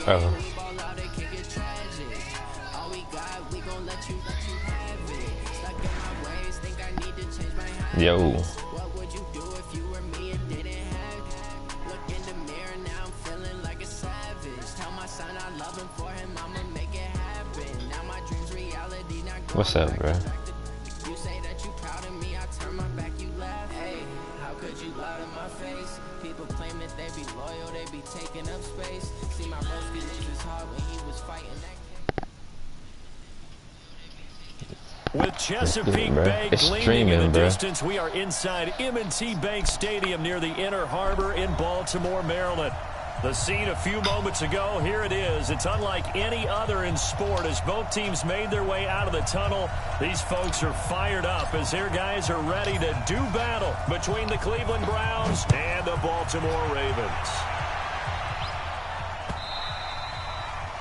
Oh. Yo. What's up, bro? People claim that they be loyal, they be taking up space. See my broski leave his heart when he was fighting that. With Chesapeake Bay gleaming in the distance, we are inside M&T Bank Stadium near the Inner Harbor in Baltimore, Maryland. The scene a few moments ago, here it is. It's unlike any other in sport as both teams made their way out of the tunnel. These folks are fired up as their guys are ready to do battle between the Cleveland Browns and the Baltimore Ravens.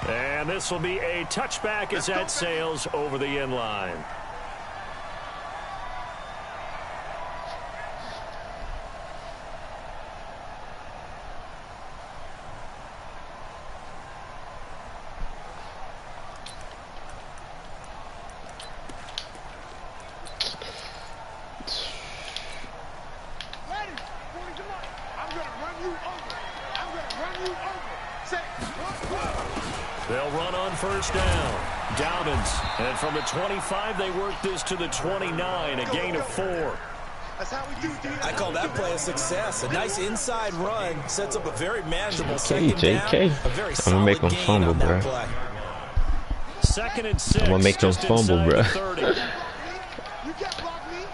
And this will be a touchback as that sails over the end line. They'll run on first down. Dobbins. And from the 25, they work this to the 29, a gain of 4. That's how we do, I call that play a success. A nice inside run sets up a very manageable second down. A very I'm gonna make them fumble, bro. Second and 6. I'm gonna make them fumble, bro. You can't block me. You can't block me.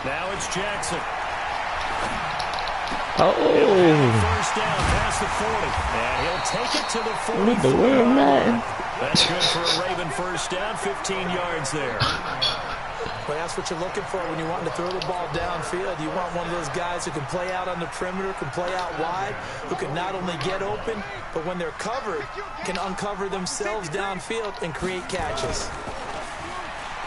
Now it's Jackson. Oh. First down past the 40. And he'll take it to the 44. That's good for a Raven first down, 15 yards there. Well, that's what you're looking for when you want to throw the ball downfield. You want one of those guys who can play out on the perimeter, can play out wide, who can not only get open, but when they're covered, can uncover themselves downfield and create catches.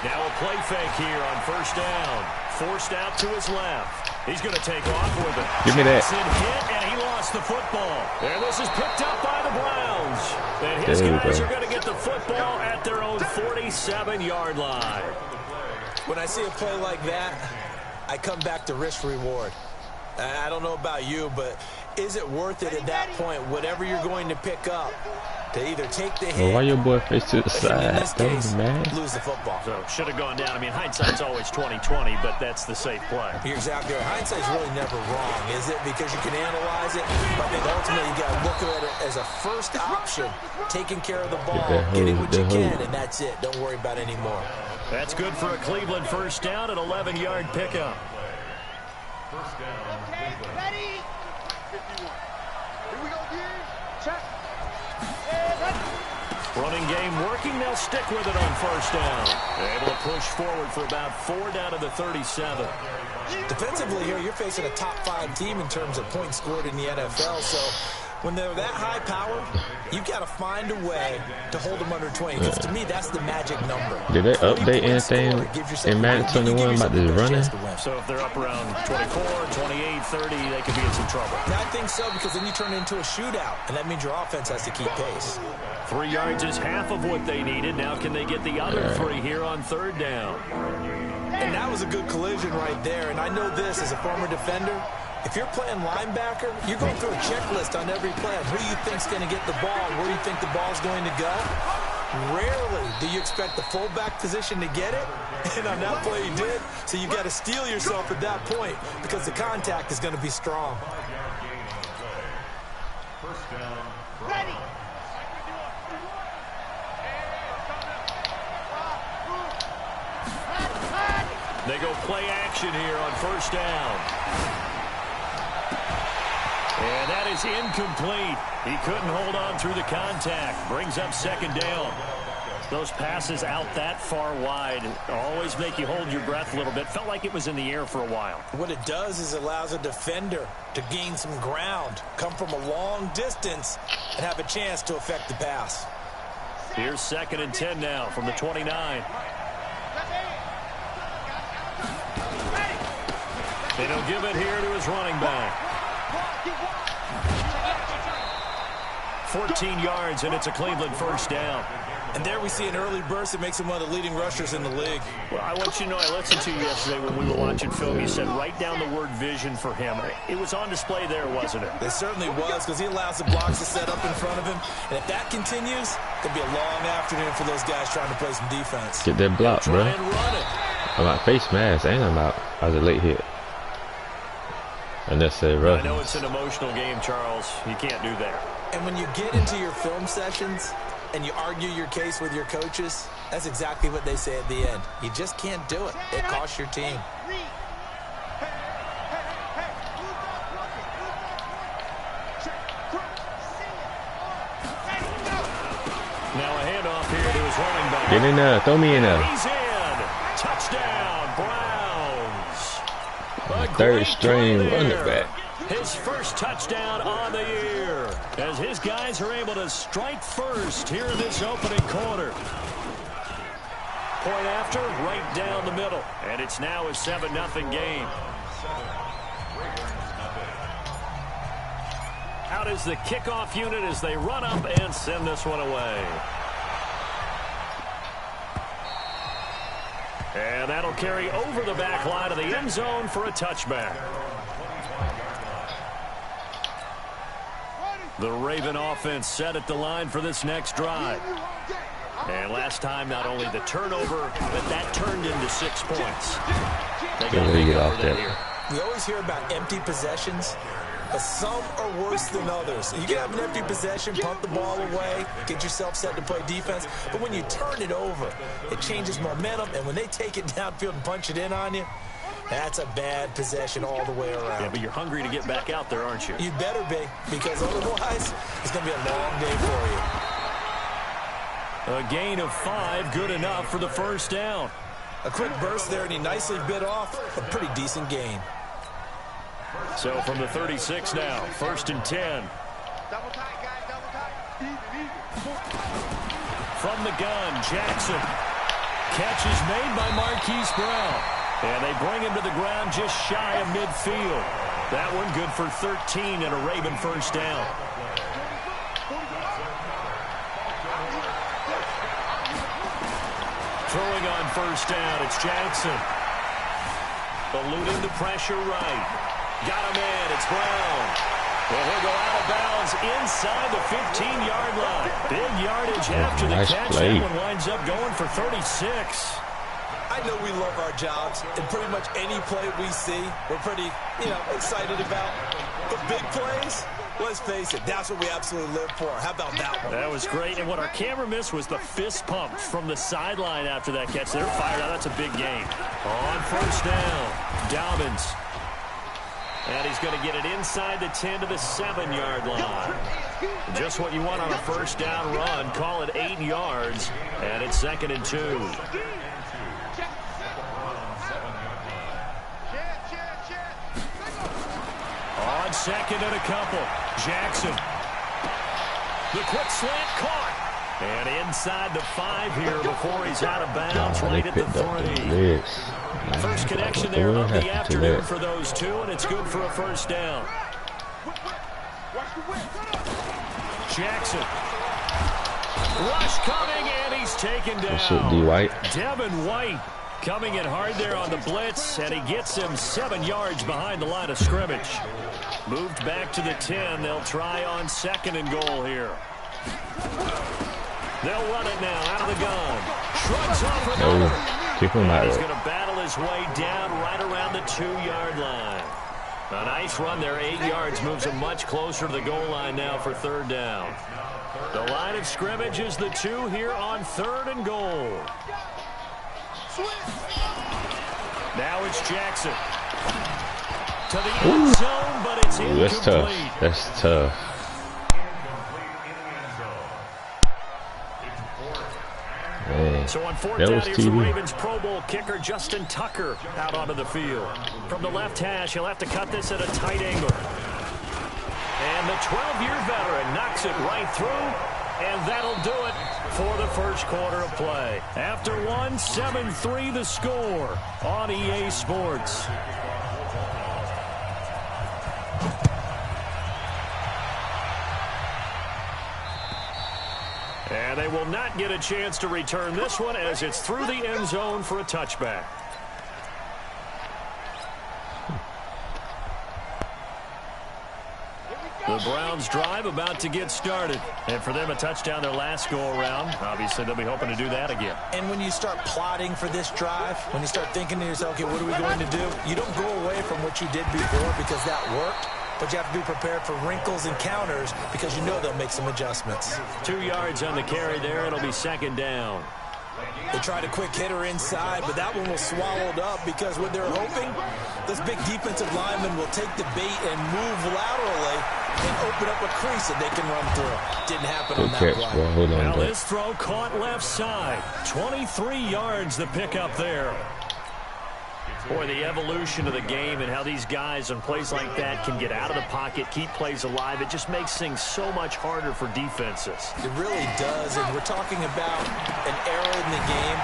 Now a play fake here on first down. Forced out to his left. He's going to take off with it. Give me that. Hit, and he lost the football. And this is picked up by the Browns. And his guys are going to get the football at their own 47-yard line. When I see a play like that, I come back to risk-reward. I don't know about you, but is it worth it at that point, whatever you're going to pick up, to either take the hit, why your boy face to the side? Lose the football. So should have gone down. I mean, hindsight's always 20/20, but that's the safe play. You're exactly right. Hindsight's really never wrong, is it? Because you can analyze it, but I think ultimately you got to look at it as a first option, taking care of the ball, getting what you can, and that's it. Don't worry about any more. That's good for a Cleveland first down, an 11-yard pickup. First down. Okay, ready? 51. Here we go, again. Check. Running game working. They'll stick with it on first down. Able to push forward for about 4 down to the 37. Defensively here, you're facing a top 5 team in terms of points scored in the NFL, so when they're that high powered, you've got to find a way to hold them under 20, because to me, that's the magic number. Did they update anything in Madden 21 about this running? So if they're up around 24, 28, 30, they could be in some trouble. Yeah, I think so, because then you turn it into a shootout, and that means your offense has to keep pace. 3 yards is half of what they needed. Now can they get the other 3 here on third down? And that was a good collision right there, and I know this as a former defender. If you're playing linebacker, you're going through a checklist on every play. Who do you think's going to get the ball? Where do you think the ball's going to go? Rarely do you expect the fullback position to get it, and on that play he did. So you got to steel yourself at that point because the contact is going to be strong. First down. Ready. They go play action here on first down. And that is incomplete. He couldn't hold on through the contact. Brings up second down. Those passes out that far wide always make you hold your breath a little bit. Felt like it was in the air for a while. What it does is it allows a defender to gain some ground, come from a long distance, and have a chance to affect the pass. Here's second and 10 now from the 29. And he'll give it here to his running back. 14 yards, and it's a Cleveland first down. And there we see an early burst that makes him one of the leading rushers in the league. Well, I want you to know, I listened to you yesterday when we were watching film. You said write down the word vision for him. It was on display there, wasn't it? It certainly was, because he allows the blocks to set up in front of him. And if that continues, it could be a long afternoon for those guys trying to play some defense. Get that block, bro. I'm out face mask, and I'm out. I was a late hit. Unnecessary rough. I know it's an emotional game, Charles. You can't do that. And when you get into your film sessions and you argue your case with your coaches, that's exactly what they say at the end. You just can't do it. It costs your team. Now a handoff here to his running back. Get in there. Throw me in there. He's in. Touchdown, Browns. Third string running back. His first touchdown on the year as his guys are able to strike first here in this opening quarter. Point after, right down the middle. And it's now a 7-0 game. Out is the kickoff unit as they run up and send this one away. And that'll carry over the back line of the end zone for a touchback. The Raven offense set at the line for this next drive. And last time, not only the turnover, but that turned into 6 points. They got to get off that here. We always hear about empty possessions, but some are worse than others. You can have an empty possession, pump the ball away, get yourself set to play defense, but when you turn it over, it changes momentum, and when they take it downfield and punch it in on you, that's a bad possession all the way around. Yeah, but you're hungry to get back out there, aren't you? You better be, because otherwise, it's going to be a long day for you. A gain of 5, good enough for the first down. A quick burst there, and he nicely bit off a pretty decent gain. So from the 36 now, 1st and 10. Double tight, guys, double tight. Easy. From the gun, Jackson. Catch is made by Marquise Brown. And they bring him to the ground just shy of midfield. That one good for 13 and a Raven first down. Throwing on first down, it's Jackson. Eluding the pressure right. Got him in, it's Brown. Well, he'll go out of bounds inside the 15-yard line. Big yardage after the catch. That one winds up going for 36. I know we love our jobs, and pretty much any play we see, we're pretty, excited about. But big plays, let's face it, that's what we absolutely live for. How about that one? That was great, and what our camera missed was the fist pump from the sideline after that catch. They're fired out. That's a big gain. On first down, Dobbins. And he's going to get it inside the 10 to the 7-yard line. Just what you want on a first down run. Call it 8 yards, and it's 2nd and 2. On 2nd and a couple, Jackson. The quick slant caught. And inside the 5 here before he's out of bounds, right at the 3. First connection there of the afternoon for those two, and it's good for a first down. Jackson. Rush coming, and he's taken down. Devin White coming in hard there on the blitz, and he gets him 7 yards behind the line of scrimmage. Moved back to the 10. They'll try on 2nd and goal here. They'll run it now out of the gun. Shrugs off another. He's going to battle his way down right around the 2-yard line. A nice run there, 8 yards, moves him much closer to the goal line now for 3rd down. The line of scrimmage is the 2 here on 3rd and goal. Now it's Jackson. To the end zone, but it's incomplete. That's tough. So on 4th down, here's the Ravens Pro Bowl kicker Justin Tucker out onto the field. From the left hash, he'll have to cut this at a tight angle. And the 12-year veteran knocks it right through, and that'll do it for the first quarter of play. After one, 7-3 the score on EA Sports. And they will not get a chance to return this one as it's through the end zone for a touchback. The Browns drive about to get started. And for them, a touchdown their last go-around. Obviously, they'll be hoping to do that again. And when you start plotting for this drive, when you start thinking to yourself, okay, what are we going to do? You don't go away from what you did before because that worked. But you have to be prepared for wrinkles and counters because you know they'll make some adjustments. 2 yards on the carry there. It'll be second down. They tried a quick hitter inside, but that one was swallowed up because what they're hoping, this big defensive lineman will take the bait and move laterally and open up a crease that they can run through. Didn't happen on that play. Hold on, now this throw caught left side. 23 yards the pickup there. Boy, the evolution of the game and how these guys on plays like that can get out of the pocket, keep plays alive, it just makes things so much harder for defenses. It really does, and we're talking about an era in the game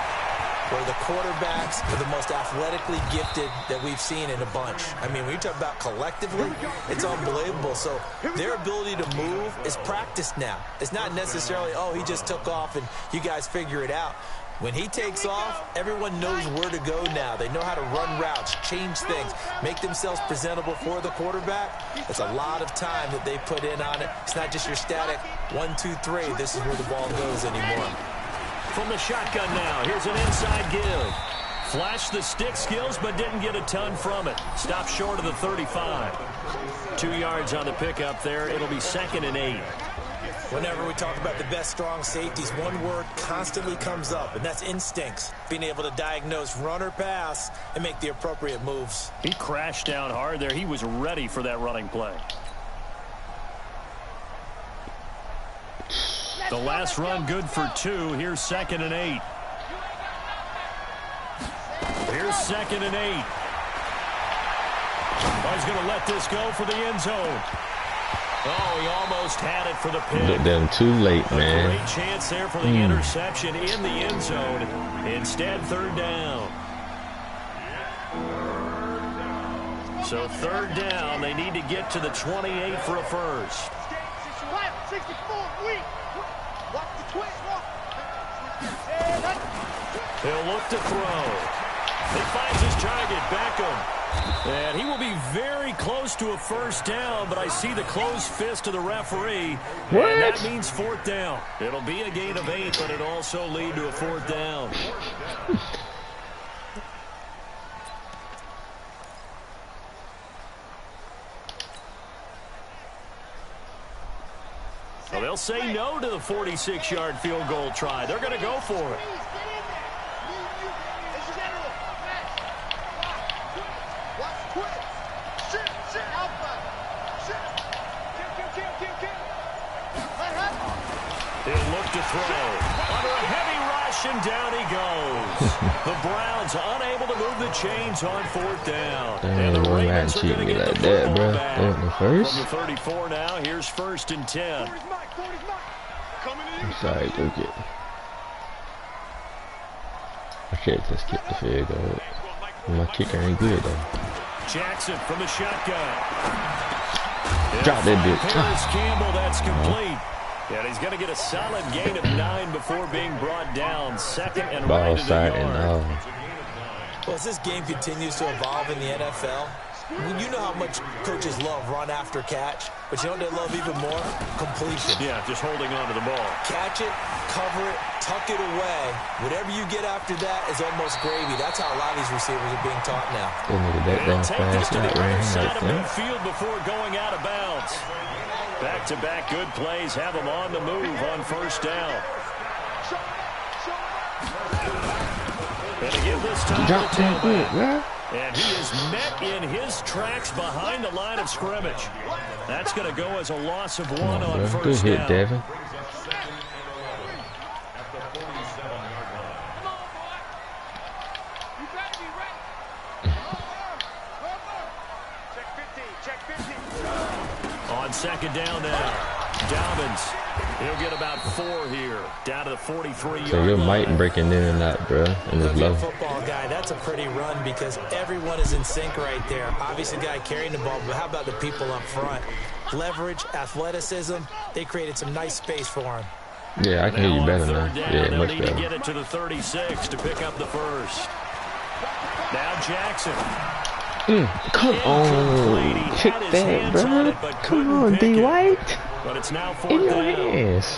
where the quarterbacks are the most athletically gifted that we've seen in a bunch. I mean, when you talk about collectively, it's unbelievable. So their ability to move is practiced now. It's not necessarily, oh, he just took off and you guys figure it out. When he takes off, everyone knows where to go now. They know how to run routes, change things, make themselves presentable for the quarterback. It's a lot of time that they put in on it. It's not just your static 1, 2, 3. This is where the ball goes anymore. From the shotgun now, here's an inside give. Flashed the stick skills, but didn't get a ton from it. Stopped short of the 35. 2 yards on the pickup there. It'll be 2nd and 8. Whenever we talk about the best strong safeties, one word constantly comes up, and that's instincts. Being able to diagnose run or pass and make the appropriate moves. He crashed down hard there. He was ready for that running play. The last run good for 2. Here's 2nd and 8. Here's 2nd and 8. Oh, he's going to let this go for the end zone. Oh, he almost had it for the pick. Get them too late, man. A great chance there for the interception in the end zone. Instead, 3rd down. So 3rd down, they need to get to the 28 for a first. 64, weak. Watch the twist. He'll look to throw. He finds his target, Beckham. And he will be very close to a first down, but I see the closed fist of the referee. What? And that means 4th down. It'll be a gain of 8, but it'll also lead to a 4th down. So they'll say no to the 46-yard field goal try. They're going to go for it. He'll look to throw. Under a heavy rush, and down he goes. The Browns unable to move the chains on 4th down. And the Ravens are going to get the football back. From the 34 now, here's 1st and 10. Sorry, go get. I should just kick the field goal. My kicker ain't good though. Jackson from the shotgun. Drop that bitch. Paris Campbell, that's complete. And he's going to get a solid gain of 9 before being brought down. 2nd and Ball right at the side yard. and Well, as this game continues to evolve in the NFL, you know how much coaches love run after catch, but you know what they love even more? Completion. Yeah, just holding on to the ball. Catch it, cover it, tuck it away. Whatever you get after that is almost gravy. That's how a lot of these receivers are being taught now. That nigga that They'll damn take this fast to the out right outside of here. midfield before going out of bounds. Back-to-back good plays have them on the move on 1st down. And again this time Drop to the that good, tailback. bro. And he is met in his tracks behind the line of scrimmage. That's going to go as a loss of 1 on Good 1st hit, down. Devin. On 2nd down now. Dobbins. He'll get about 4 here. Down to the 43-yard So your line. mic breaking in and out, bro. And If it's you're a low. football guy, that's a pretty run because everyone is in sync right there. Obviously, the guy carrying the ball, but how about the people up front? Leverage, athleticism, they created some nice space for him. Yeah, I can hear you better now. Yeah, much better. Need to get better. it to the 36 to pick up the first. Now Jackson. Come on, kick that, bro. Come on, D. White. But it's now In 4th your down. hands.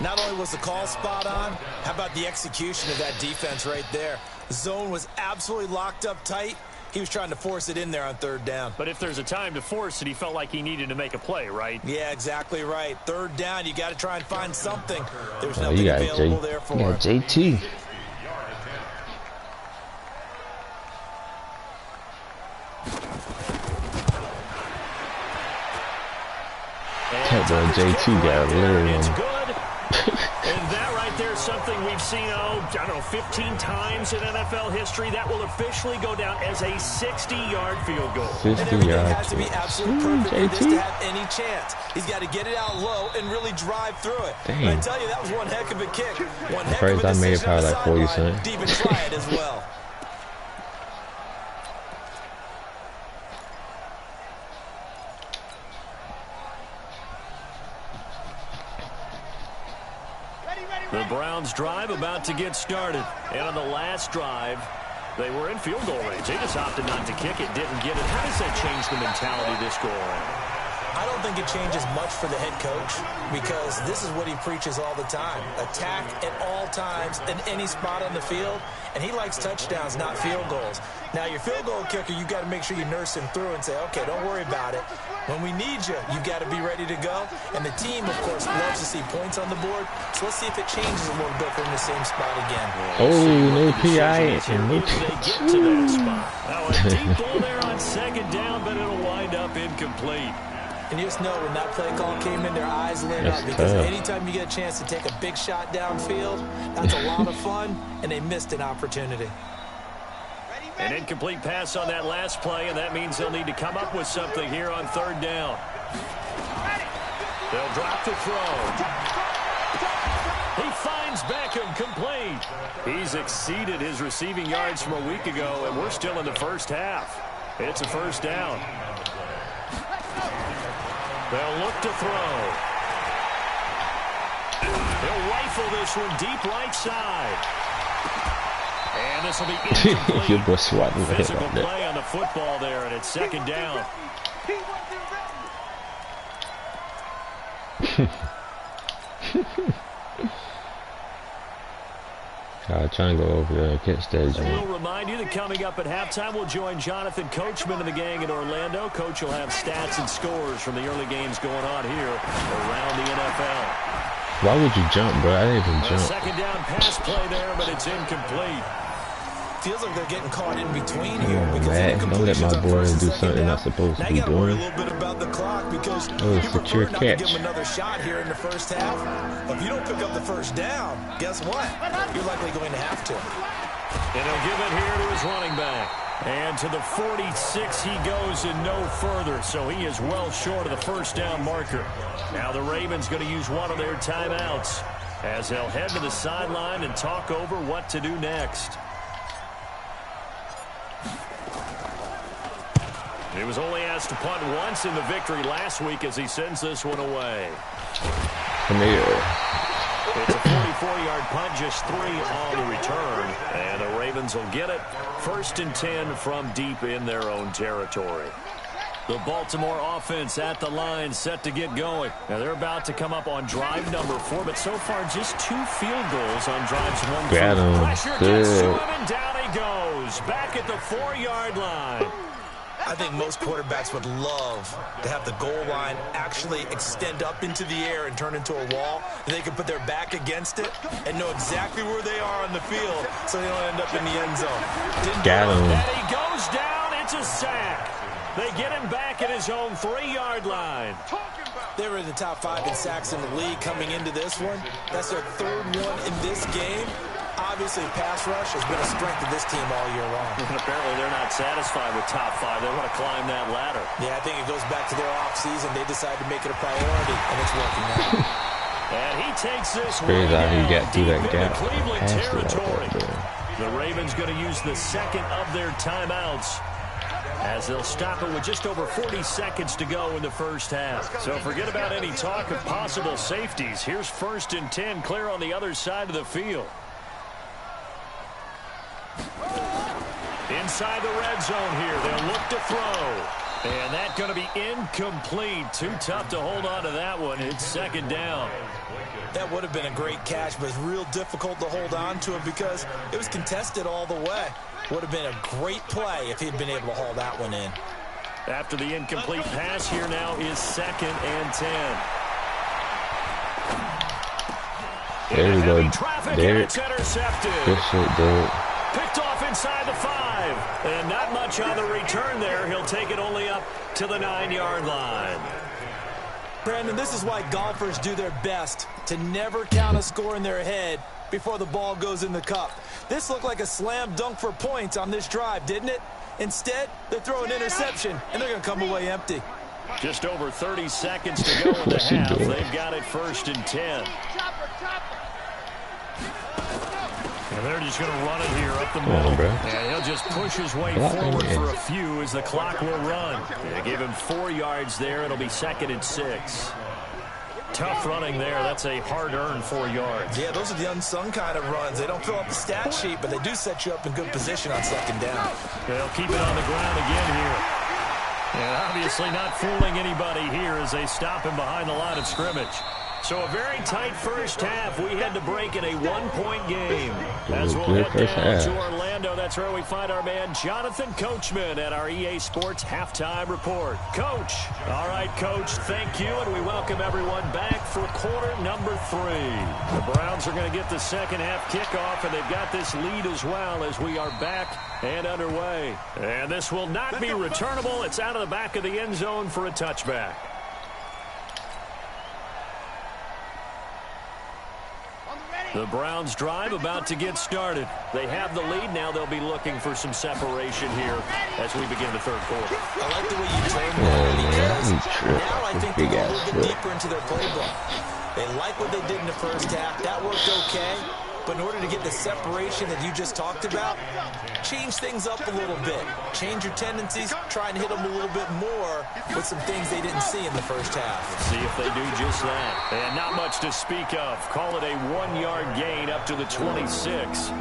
Not only was the call spot on, how about the execution of that defense right there? The zone was absolutely locked up tight. He was trying to force it in there on 3rd down. But if there's a time to force it, he felt like he needed to make a play, right? Yeah, exactly right. 3rd down, you got to try and find something. There's nothing available there for him. You got JT. That boy JT got a little It's one. good. And that right there is something we've seen, I don't know, 15 times in NFL history. That will officially go down as a 60-yard field goal. 50 yards. Has to be absolutely perfect for this to have any chance. He's got to get it out low and really drive through it. Dang. I tell you, that was one heck of a kick. One heck First of a I made decision on probably the like 40 sideline cents. to even try it as well. The Browns drive about to get started. And on the last drive, they were in field goal range. They just opted not to kick it, didn't get it. How does that change the mentality this go around? I don't think it changes much for the head coach because this is what he preaches all the time. Attack at all times in any spot on the field, and he likes touchdowns, not field goals. Now, your field goal kicker, you've got to make sure you nurse him through and say, okay, don't worry about it. When we need you, you've got to be ready to go. And the team, of course, loves to see points on the board, so let's see if it changes a little bit from the same spot again. Oh, no PI and no If they get to that spot. Now, a deep ball there on 2nd down, but it'll wind up incomplete. And you just know when that play call came in, their eyes lit up because anytime you get a chance to take a big shot downfield, that's a lot of fun, and they missed an opportunity. An incomplete pass on that last play, and that means they'll need to come up with something here on 3rd down. They'll drop the throw. He finds Beckham complete. He's exceeded his receiving yards from a week ago, and we're still in the first half. It's a 1st down. They'll look to throw. He'll rifle this one deep right side. And this will be incomplete. Your boy swatting the hit Physical like that. play on the football there, and it's 2nd down. Trying to go over there and catch that joint. We'll remind you that coming up at halftime, we'll join Jonathan Coachman and the gang in Orlando. Coach will have stats and scores from the early games going on here around the NFL. Why would you jump, bro? I didn't even A jump. 2nd down pass play there, but it's incomplete. Feels like they're getting caught in between here. Oh, because man, don't let my boy do something not supposed to be now you got to worry a doing. little bit about the clock because Oh, you secure prefer not to give catch. them another shot here in the first half. But if you don't pick up the 1st down, guess what? You're likely going to have to. And he'll give it here to his running back. And to the 46 he goes and no further, so he is well short of the 1st down marker. Now the Ravens going to use one of their timeouts as they'll head to the sideline and talk over what to do next. He was only asked to punt once in the victory last week as he sends this one away. Come here. It's a 44-yard punt, just 3 on the return. And the Ravens will get it. 1st and 10 from deep in their own territory. The Baltimore offense at the line, set to get going. Now they're about to come up on drive number 4, but so far just 2 field goals on drives 1 through. Got him. Pressure gets to him, and down he goes. Back at the 4-yard line. I think most quarterbacks would love to have the goal line actually extend up into the air and turn into a wall. And they can put their back against it and know exactly where they are on the field so they don't end up in the end zone. Got him. And he goes down. It's a sack. They get him back at his own 3-yard line. They were in the top 5 in sacks in the league coming into this one. That's their 3rd one in this game. Obviously, pass rush has been a strength of this team all year long. And apparently they're not satisfied with top 5. They want to climb that ladder. Yeah, I think it goes back to their offseason. They decided to make it a priority, and it's working out. And he takes this Crazy how he got through that deep gap. into Cleveland Passed it like territory. that, The Ravens going to use the 2nd of their timeouts. as they'll stop it with just over 40 seconds to go in the first half. So forget about any talk of possible safeties. Here's 1st and 10 clear on the other side of the field. Inside the red zone here. They'll look to throw. And that's going to be incomplete. Too tough to hold on to that one. It's 2nd down. That would have been a great catch, but it's real difficult to hold on to it because it was contested all the way. Would have been a great play if he'd been able to haul that one in. After the incomplete pass, here now is 2nd and 10. There we go. Traffic, there. and it's intercepted. Good shit, dude. Picked off inside the 5. And not much on the return there. He'll take it only up to the 9-yard line. Brandon, this is why golfers do their best to never count a score in their head before the ball goes in the cup. This looked like a slam dunk for points on this drive, didn't it? Instead, they throw an interception, and they're going to come away empty. Just over 30 seconds to go in the half. They've got it 1st and 10. And they're just going to run it here up the middle. And he'll just push his way forward for a few as the clock will run. They gave him 4 yards there. It'll be 2nd and 6. Tough running there. That's a hard-earned 4 yards. Yeah, those are the unsung kind of runs. They don't fill up the stat sheet, but they do set you up in good position on 2nd down. They'll keep it on the ground again here. And obviously not fooling anybody here as they stop him behind the line of scrimmage. So a very tight first half. We had to break in a 1-point game. As we'll head down to Orlando, that's where we find our man Jonathan Coachman at our EA Sports Halftime Report. Coach. All right, Coach, thank you, and we welcome everyone back for quarter number 3. The Browns are going to get the second half kickoff, and they've got this lead as well as we are back and underway. And this will not be returnable. It's out of the back of the end zone for a touchback. The Browns drive about to get started. They have the lead. Now they'll be looking for some separation here as we begin the third quarter. I like the way you turned that because now I think they go a little bit deeper into their playbook. They like what they did in the first half. That worked okay. But in order to get the separation that you just talked about, change things up a little bit. Change your tendencies. Try and hit them a little bit more with some things they didn't see in the first half. See if they do just that. And not much to speak of. Call it a 1-yard gain up to the 26.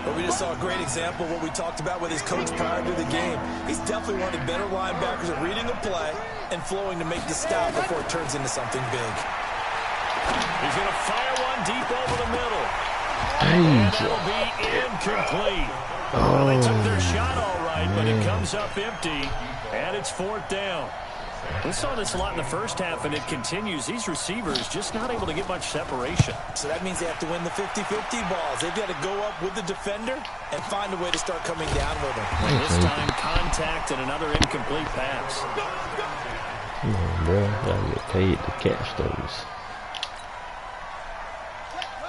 But we just saw a great example of what we talked about with his coach prior to the game. He's definitely one of the better linebackers at reading a play and flowing to make the stop before it turns into something big. He's going to fire one deep over the middle. And that'll be incomplete. Well, they took their shot all right, but it comes up empty, and it's 4th down. We saw this a lot in the first half, and it continues. These receivers just not able to get much separation. So that means they have to win the 50-50 balls. They've got to go up with the defender and find a way to start coming down with them. And this time, contact and another incomplete pass. Come on, bro. Gotta get paid to catch those.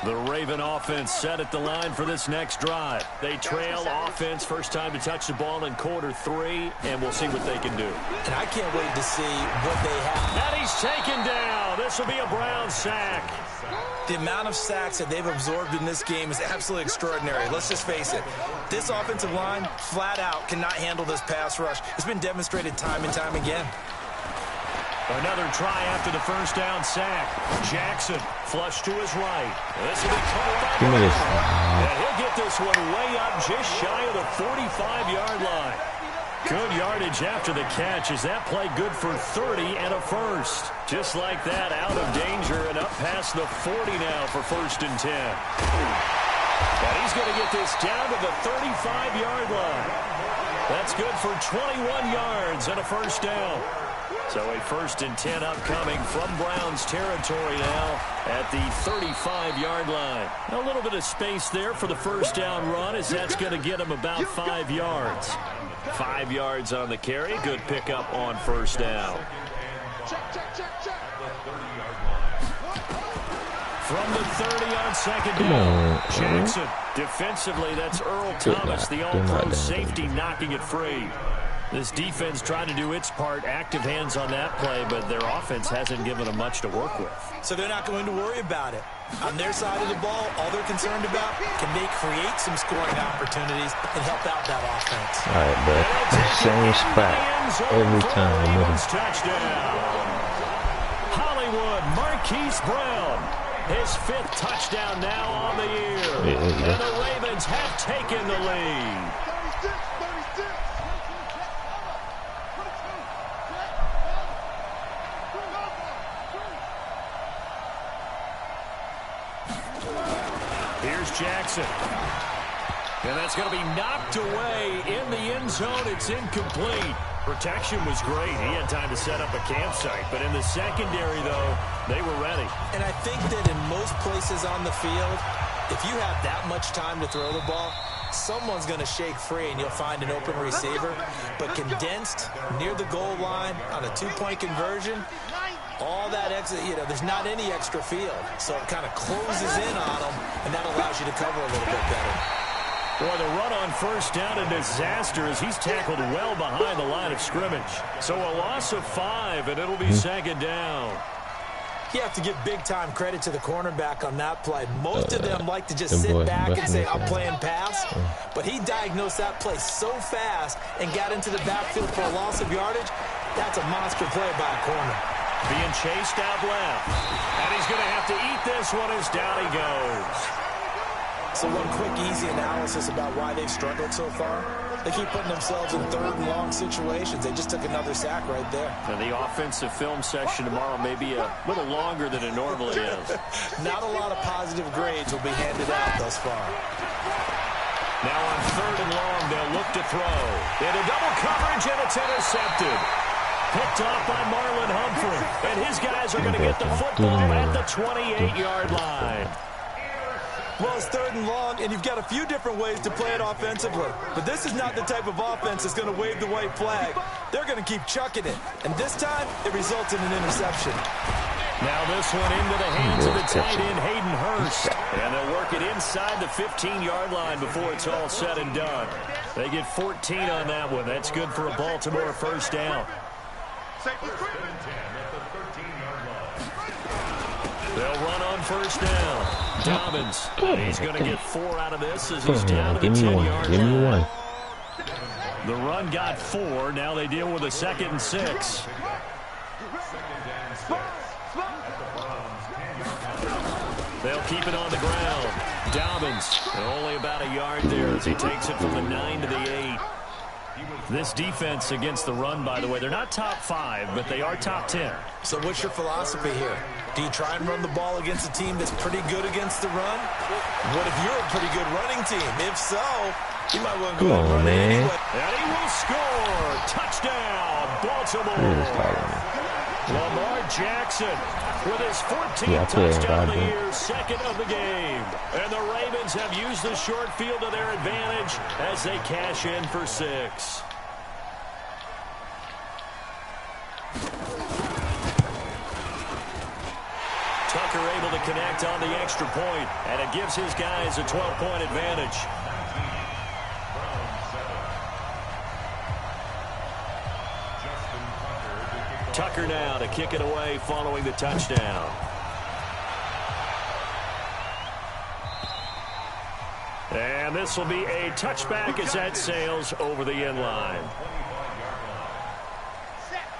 The Raven offense set at the line for this next drive. They trail offense, first time to touch the ball in quarter 3, and we'll see what they can do. And I can't wait to see what they have. And he's taken down. This will be a Brown sack. The amount of sacks that they've absorbed in this game is absolutely extraordinary. Let's just face it. This offensive line, flat out, cannot handle this pass rush. It's been demonstrated time and time again. Another try after the first down sack. Jackson flush to his right. This will be caught by Brown. And he'll get this one way up just shy of the 45-yard line. Good yardage after the catch. Is that play good for 30 and a first? Just like that, out of danger and up past the 40 now for 1st and 10. And he's going to get this down to the 35-yard line. That's good for 21 yards and a first down. So a 1st and 10 upcoming from Browns territory now at the 35-yard line. A little bit of space there for the first down run as that's going to get him about 5 yards. 5 yards on the carry. Good pickup on first down. From the 30 on second down. Jackson. Defensively, that's Earl Thomas, the all-pro safety, knocking it free. This defense trying to do its part, active hands on that play, but their offense hasn't given them much to work with. So they're not going to worry about it. On their side of the ball, all they're concerned about, can they create some scoring opportunities and help out that offense? All right, bro. Same spot every time. Touchdown. Hollywood Marquise Brown. His 5th touchdown now on the year. And the Ravens have taken the lead. 36. Here's Jackson. And that's going to be knocked away in the end zone. It's incomplete. Protection was great. He had time to set up a campsite. But in the secondary, though, they were ready. And I think that in most places on the field, if you have that much time to throw the ball, someone's going to shake free and you'll find an open receiver. But condensed near the goal line on a 2-point conversion, all that exit, there's not any extra field. So it kind of closes in on them, and that allows you to cover a little bit better. Boy, the run on first down, a disaster as he's tackled well behind the line of scrimmage. So a loss of 5, and it'll be second down. You have to give big-time credit to the cornerback on that play. Most of them like to just sit back and say, I'm playing pass. But he diagnosed that play so fast and got into the backfield for a loss of yardage. That's a monster play by a corner. Being chased out left. And he's going to have to eat this one as down he goes. So one quick, easy analysis about why they've struggled so far. They keep putting themselves in 3rd and long situations. They just took another sack right there. And the offensive film session tomorrow may be a little longer than it normally is. Not a lot of positive grades will be handed out thus far. Now on 3rd and long, they'll look to throw. Into double coverage, and it's intercepted. Picked off by Marlon Humphrey. And his guys are going to get the football at the 28-yard line. Well, it's 3rd and long, and you've got a few different ways to play it offensively. But this is not the type of offense that's going to wave the white flag. They're going to keep chucking it. And this time, it results in an interception. Now this one into the hands of the tight end, Hayden Hurst. And they'll work it inside the 15-yard line before it's all said and done. They get 14 on that one. That's good for a Baltimore first down. They'll run on first down. Dobbins. He's going to get 4 out of this as he's down to the 10-yard line. Give me one. The run got 4. Now they deal with a 2nd and 6. They'll keep it on the ground. Dobbins, only about a yard there as he takes it from the 9 to the 8. This defense against the run, by the way, they're not top 5, but they are top 10. So what's your philosophy here? Do you try and run the ball against a team that's pretty good against the run? What if you're a pretty good running team? If so, you might want to go and run it anyway. And he will score. Touchdown, Baltimore. Lamar Jackson with his 14th touchdown of the year, 2nd of the game. And the Ravens have used the short field to their advantage as they cash in for 6. Tucker able to connect on the extra point, and it gives his guys a 12-point advantage. Tucker now to kick it away following the touchdown. And this will be a touchback as that sails over the end line.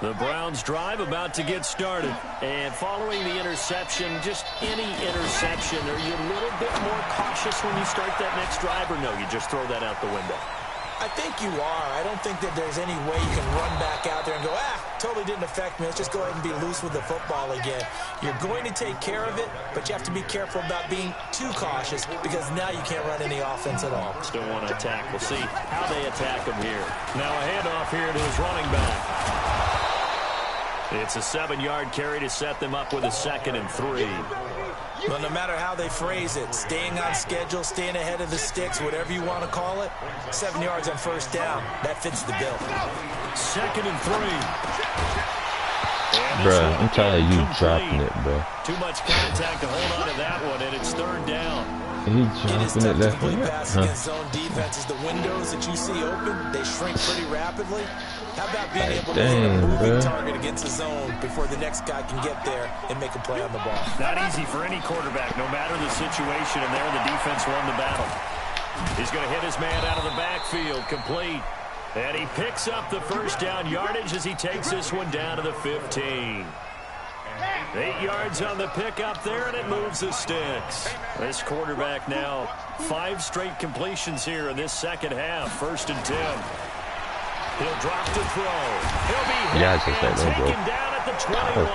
The Browns drive about to get started. And following the interception, just any interception, are you a little bit more cautious when you start that next drive, or no, you just throw that out the window? I think you are. I don't think that there's any way you can run back out there and go, totally didn't affect me. Let's just go ahead and be loose with the football again. You're going to take care of it, but you have to be careful about being too cautious because now you can't run any offense at all. Still want to attack. We'll see how they attack him here. Now a handoff here to his running back. It's a 7-yard carry to set them up with a 2nd and 3. Well, no matter how they phrase it, staying on schedule, staying ahead of the sticks, whatever you want to call it, 7 yards on first down, that fits the bill. 2nd and 3. Bruh, I'm tired of you dropping it, bro. Too much contact to hold on to that one, and it's 3rd down. He It is jumping tough it to left complete and right. passes against zone defenses. The windows that you see open, they shrink pretty rapidly. How about being able to hit a moving target against the zone before the next guy can get there and make a play on the ball? Not easy for any quarterback, no matter the situation, and there the defense won the battle. He's going to hit his man out of the backfield, complete. And he picks up the first down yardage as he takes this one down to the 15. 8 yards on the pickup there, and it moves the sticks. This quarterback now 5 straight completions here in this second half. 1st and 10. He'll drop to throw. He'll be hit and taken down at the 21.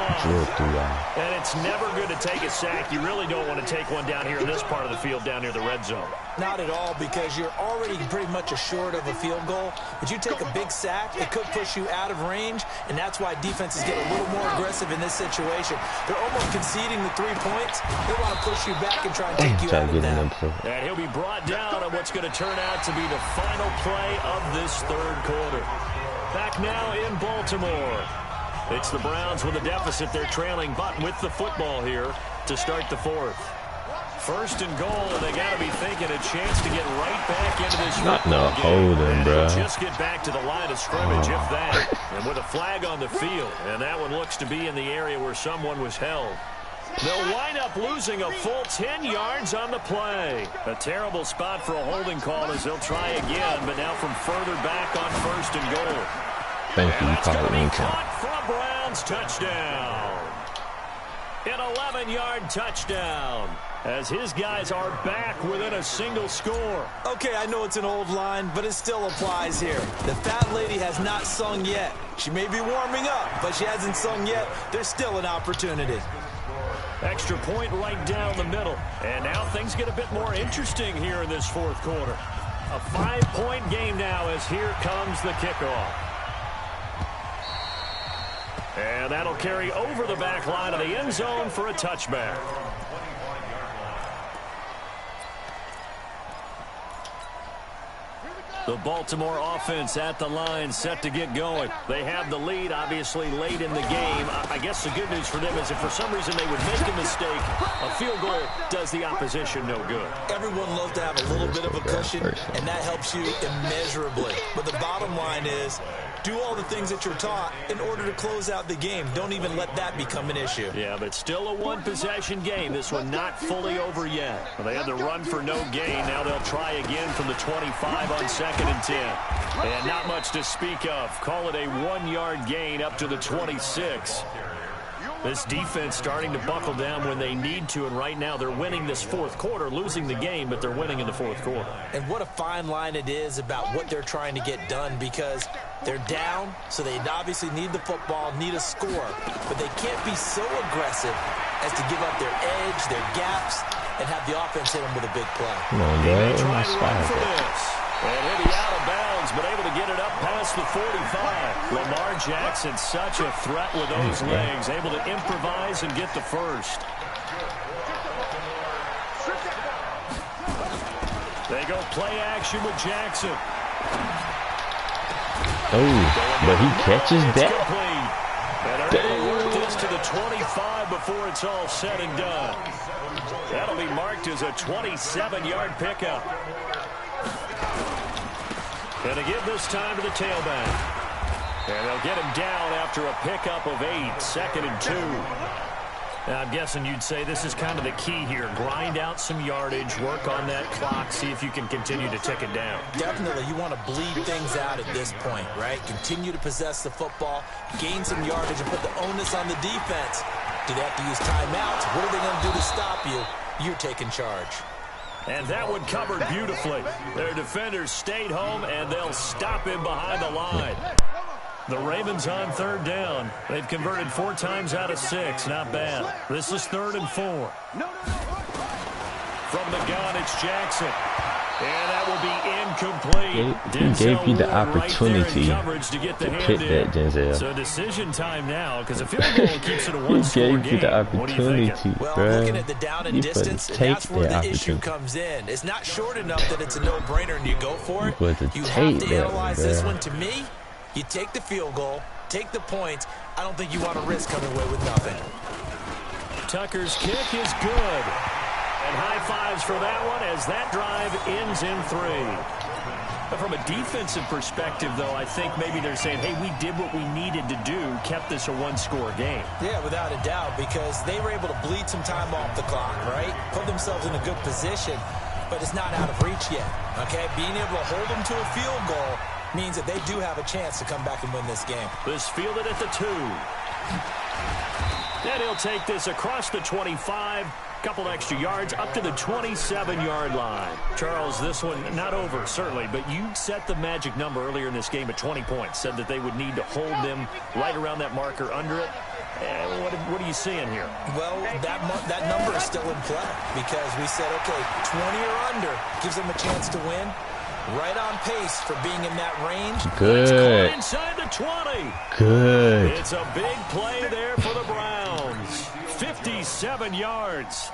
And it's never good to take a sack. You really don't want to take one down here in this part of the field, down near the red zone. Not at all, because you're already pretty much assured of a field goal. But you take a big sack, it could push you out of range, and that's why defenses get a little more aggressive in this situation. They're almost conceding the 3 points. They want to push you back and try and take you out of them. And he'll be brought down on what's going to turn out to be the final play of this 3rd quarter. Back now in Baltimore. It's the Browns with a deficit. They're trailing, but with the football here to start the 4th. 1st and goal, and they got to be thinking a chance to get right back into this football game. Bro. Just get back to the line of scrimmage, if that. And with a flag on the field, and that one looks to be in the area where someone was held. They'll wind up losing a full 10 yards on the play. A terrible spot for a holding call as they'll try again, but now from further back on 1st and goal. Thank you, That's going to be caught for a Browns touchdown. An 11-yard touchdown as his guys are back within a single score. Okay, I know it's an old line, but it still applies here. The fat lady has not sung yet. She may be warming up, but she hasn't sung yet. There's still an opportunity. Extra point right down the middle. And now things get a bit more interesting here in this 4th quarter. A 5-point game now as here comes the kickoff. And that'll carry over the back line of the end zone for a touchback. The Baltimore offense at the line, set to get going. They have the lead, obviously, late in the game. I guess the good news for them is if for some reason they would make a mistake, a field goal does the opposition no good. Everyone loves to have a little bit of a cushion, and that helps you immeasurably. But the bottom line is, do all the things that you're taught in order to close out the game. Don't even let that become an issue. Yeah, but still a one-possession game. This one not fully over yet. Well, they had the run for no gain. Now they'll try again from the 25 on 2nd and 10. And not much to speak of. Call it a 1-yard gain up to the 26. This defense starting to buckle down when they need to, and right now they're winning this 4th quarter, losing the game, but they're winning in the 4th quarter. And what a fine line it is about what they're trying to get done, because they're down, so they obviously need the football, need a score, but they can't be so aggressive as to give up their edge, their gaps, and have the offense hit them with a big play. Come on, bro. Try to run for this. And he'll be out of bounds, but able to get it up past the 45. Lamar Jackson, such a threat with those legs, able to improvise and get the first. They go play action with Jackson. Oh, but he catches that. And they're able to work this to the 25 before it's all said and done. That'll be marked as a 27-yard pickup. And they give this time to the tailback. And they'll get him down after a pickup of 8, 2nd and 2. Now, I'm guessing you'd say this is kind of the key here. Grind out some yardage, work on that clock, see if you can continue to tick it down. Definitely, you want to bleed things out at this point, right? Continue to possess the football, gain some yardage, and put the onus on the defense. Do they have to use timeouts? What are they going to do to stop you? You're taking charge. And that one covered beautifully. Their defenders stayed home, and they'll stop him behind the line. The Ravens on 3rd down. They've converted 4 times out of 6. Not bad. This is 3rd and 4. From the gun, it's Jackson. And that will be incomplete. He gave you the opportunity to pick that, Denzel. So decision time now, because a field goal keeps it a one-score game. He gave you the opportunity, well, bro. looking at the down and distance, and that's where the issue comes in. It's not short enough that it's a no-brainer and you go for it. You have to analyze this one. To me, you take the field goal, take the points. I don't think you want to risk coming away with nothing. Tucker's kick is good. And high fives for that one as that drive ends in 3. But from a defensive perspective, though, I think maybe they're saying, hey, we did what we needed to do, kept this a one-score game. Yeah, without a doubt, because they were able to bleed some time off the clock, right? Put themselves in a good position, but it's not out of reach yet, okay? Being able to hold them to a field goal means that they do have a chance to come back and win this game. This fielded at the 2. And he'll take this across the 25. Couple extra yards up to the 27-yard line. Charles, this one not over, certainly, but you set the magic number earlier in this game at 20 points. Said that they would need to hold them right around that marker under it. What are you seeing here? Well, that number is still in play because we said, okay, 20 or under gives them a chance to win. Right on pace for being in that range. Good. Inside the 20. Good. It's a big play there for the Browns. 57 yards.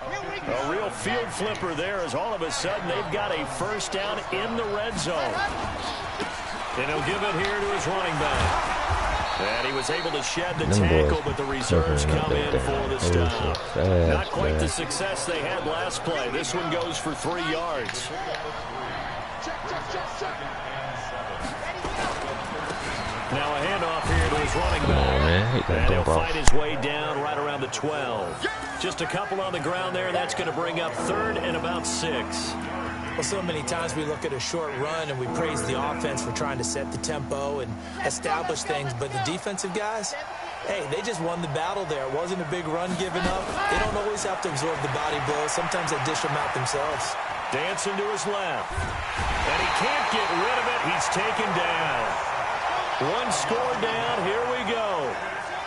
A real field flipper there as all of a sudden they've got a first down in the red zone. And he'll give it here to his running back. And he was able to shed the tackle, but the reserves come in for the stop. Not quite the success they had last play. This one goes for 3 yards. Now a handoff here to his running back. And he'll fight his way down right around the 12. Just a couple on the ground there. That's going to bring up 3rd and about 6. Well, so many times we look at a short run and we praise the offense for trying to set the tempo and establish things. But the defensive guys, hey, they just won the battle there. It wasn't a big run given up. They don't always have to absorb the body blows. Sometimes they dish them out themselves. Dancing to his left. And he can't get rid of it. He's taken down. 1 score down. Here we go.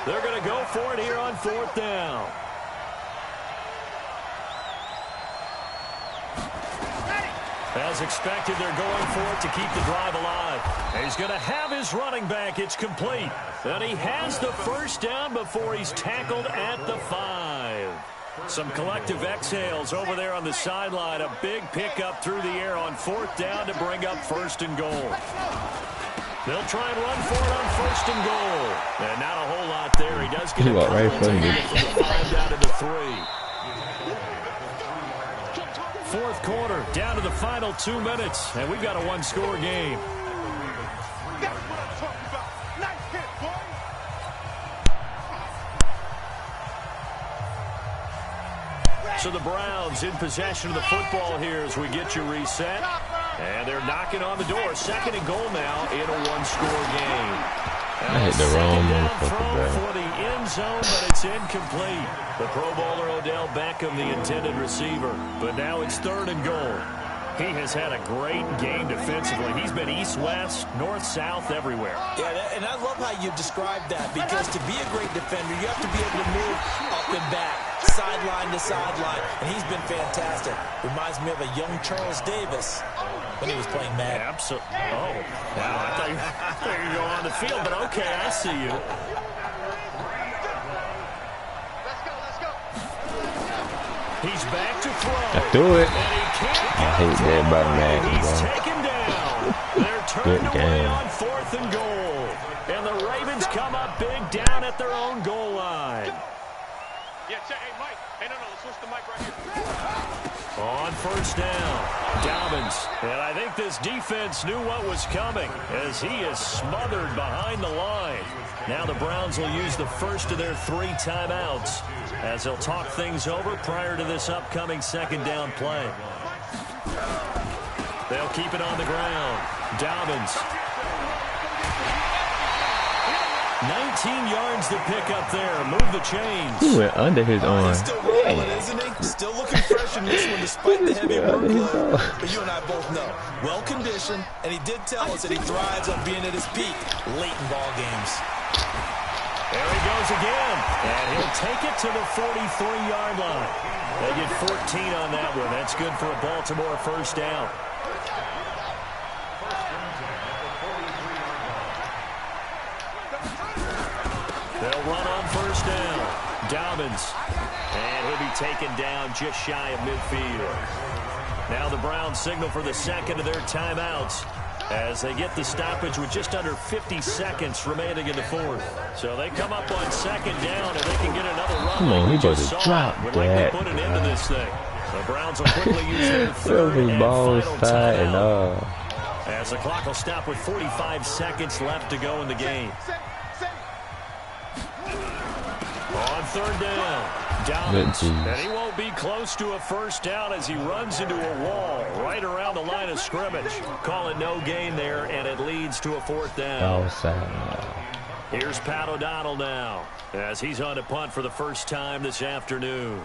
They're going to go for it here on 4th down. As expected, they're going for it to keep the drive alive. And he's going to have his running back. It's complete. And he has the first down before he's tackled at the 5. Some collective exhales over there on the sideline. A big pickup through the air on 4th down to bring up 1st and goal. They'll try and run for it on 1st and goal. And not a whole lot there. He does get it right from the 5 down to the 3. 4th quarter, down to the final 2 minutes. And we've got a 1-score game. So the Browns in possession of the football here as we get you reset. And they're knocking on the door. 2nd and goal now in a 1-score game. I hit the wrong motherfucker for the end zone, but it's incomplete. The Pro Bowler Odell Beckham, the intended receiver. But now it's 3rd and goal. He has had a great game defensively. He's been east-west, north-south, everywhere. Yeah, and I love how you described that because to be a great defender, you have to be able to move up and back, sideline to sideline, and he's been fantastic. Reminds me of a young Charles Davis when he was playing Madden. Absolutely. Oh, wow. I thought you were going to go on the field, but okay, I see you. He's back to throw. Do it. I hate that by Madden. He's taken down. They're turned away on 4th and goal. And the Ravens come up big down at their own goal line. Yeah, check. Hey, Mike. Hey, no, let's switch the mic right here. On 1st down, Dobbins. And I think this defense knew what was coming as he is smothered behind the line. Now the Browns will use the first of their 3 timeouts as they'll talk things over prior to this upcoming 2nd down play. They'll keep it on the ground. Dobbins. 19 yards to pick up there. Move the chains. He went under his arm. He's still rolling, isn't he? Still looking fresh in this one despite the heavy workload. But you and I both know, well-conditioned, and he did tell us that he thrives on being at his peak late in ball games. There he goes again. And he'll take it to the 43-yard line. They get 14 on that one. That's good for a Baltimore first down. They'll run on 1st down. Dobbins. And he'll be taken down just shy of midfield. Now the Browns signal for the 2nd of their timeouts. as they get the stoppage with just under 50 seconds remaining in the fourth. So they come up on second down, and they can get another run. Come on, he just dropped that. Put an end to this thing. The Browns will quickly use their third and balls final tight and timeout. As the clock will stop with 45 seconds left to go in the game. On third down, Dobbins, and he won't be close to a first down as he runs into a wall right around the line of scrimmage. Call it no gain there, and it leads to a fourth down. Here's Pat O'Donnell now as he's on to punt for the first time this afternoon.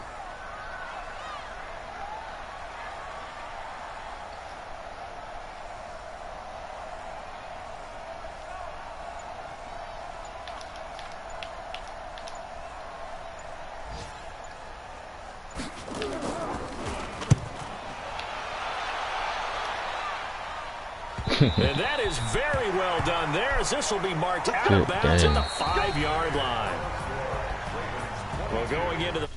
And that is very well done there, as this will be marked out of bounds at the 5-yard line. Well, going into the